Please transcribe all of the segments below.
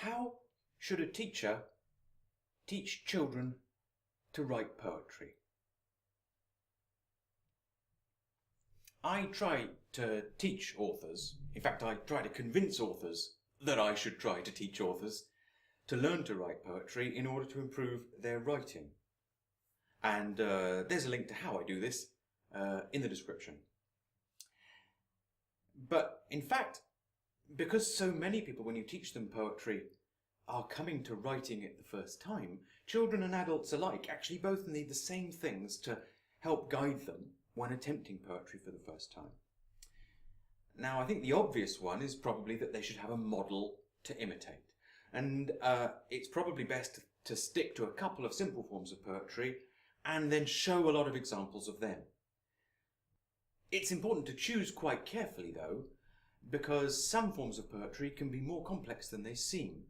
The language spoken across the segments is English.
How should a teacher teach children to write poetry? I try to teach authors, in fact I try to convince authors that I should try to teach authors to learn to write poetry in order to improve their writing. And there's a link to how I do this in the description. But in fact, because so many people, when you teach them poetry, are coming to writing it the first time, children and adults alike actually both need the same things to help guide them when attempting poetry for the first time. Now, I think the obvious one is probably that they should have a model to imitate. And it's probably best to stick to a couple of simple forms of poetry and then show a lot of examples of them. It's important to choose quite carefully, though, because some forms of poetry can be more complex than they seem.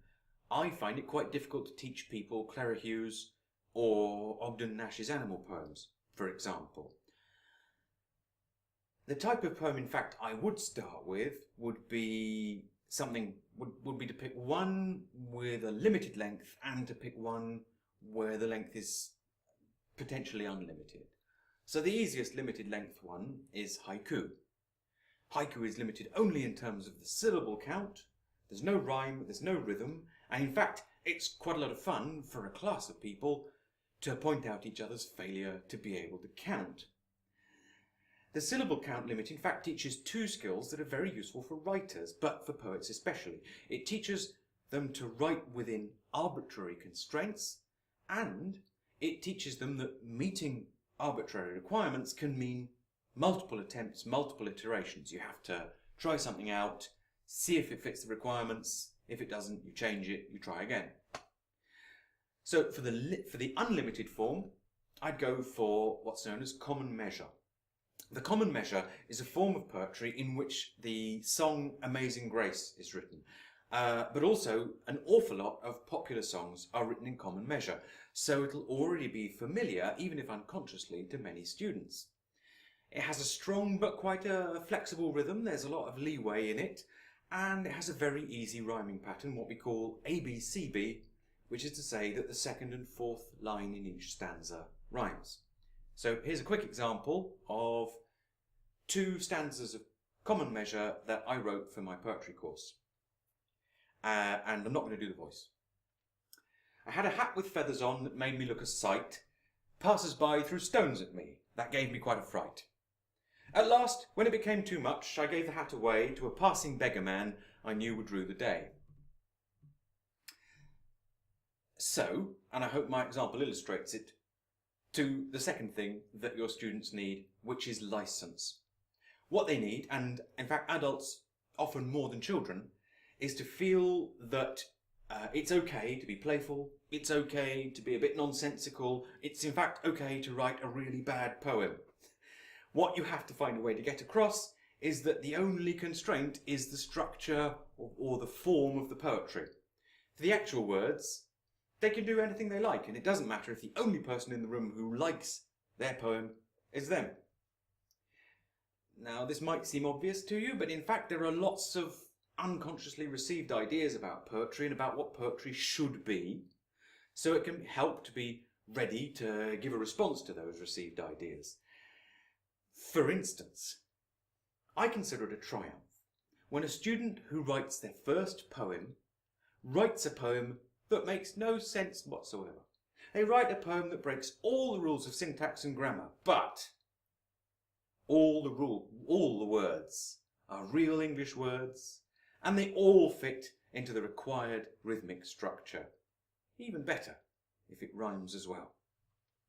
I find it quite difficult to teach people Clara Hughes or Ogden Nash's animal poems, for example. The type of poem, in fact, I would start with would be to pick one with a limited length and to pick one where the length is potentially unlimited. So the easiest limited length one is haiku. Haiku is limited only in terms of the syllable count. There's no rhyme, there's no rhythm, and in fact it's quite a lot of fun for a class of people to point out each other's failure to be able to count. The syllable count limit in fact teaches two skills that are very useful for writers, but for poets especially. It teaches them to write within arbitrary constraints, and it teaches them that meeting arbitrary requirements can mean multiple attempts, multiple iterations. You have to try something out, see if it fits the requirements. If it doesn't, you change it, you try again. So for the unlimited form, I'd go for what's known as common measure. The common measure is a form of poetry in which the song Amazing Grace is written. But also an awful lot of popular songs are written in common measure, so it'll already be familiar, even if unconsciously, to many students. It has a strong but quite a flexible rhythm, there's a lot of leeway in it, and it has a very easy rhyming pattern, what we call ABCB, which is to say that the second and fourth line in each stanza rhymes. So here's a quick example of two stanzas of common measure that I wrote for my poetry course. And I'm not going to do the voice. I had a hat with feathers on that made me look a sight. Passers-by threw stones at me. That gave me quite a fright. At last, when it became too much, I gave the hat away to a passing beggar man I knew would rue the day. So, and I hope my example illustrates it, to the second thing that your students need, which is license. What they need, and in fact adults often more than children, is to feel that it's okay to be playful, it's okay to be a bit nonsensical, it's in fact okay to write a really bad poem. What you have to find a way to get across is that the only constraint is the structure or the form of the poetry. For the actual words, they can do anything they like, and it doesn't matter if the only person in the room who likes their poem is them. Now, this might seem obvious to you, but in fact there are lots of unconsciously received ideas about poetry and about what poetry should be, so it can help to be ready to give a response to those received ideas. For instance, I consider it a triumph when a student who writes their first poem writes a poem that makes no sense whatsoever. They write a poem that breaks all the rules of syntax and grammar, but all the words are real English words, and they all fit into the required rhythmic structure. Even better if it rhymes as well.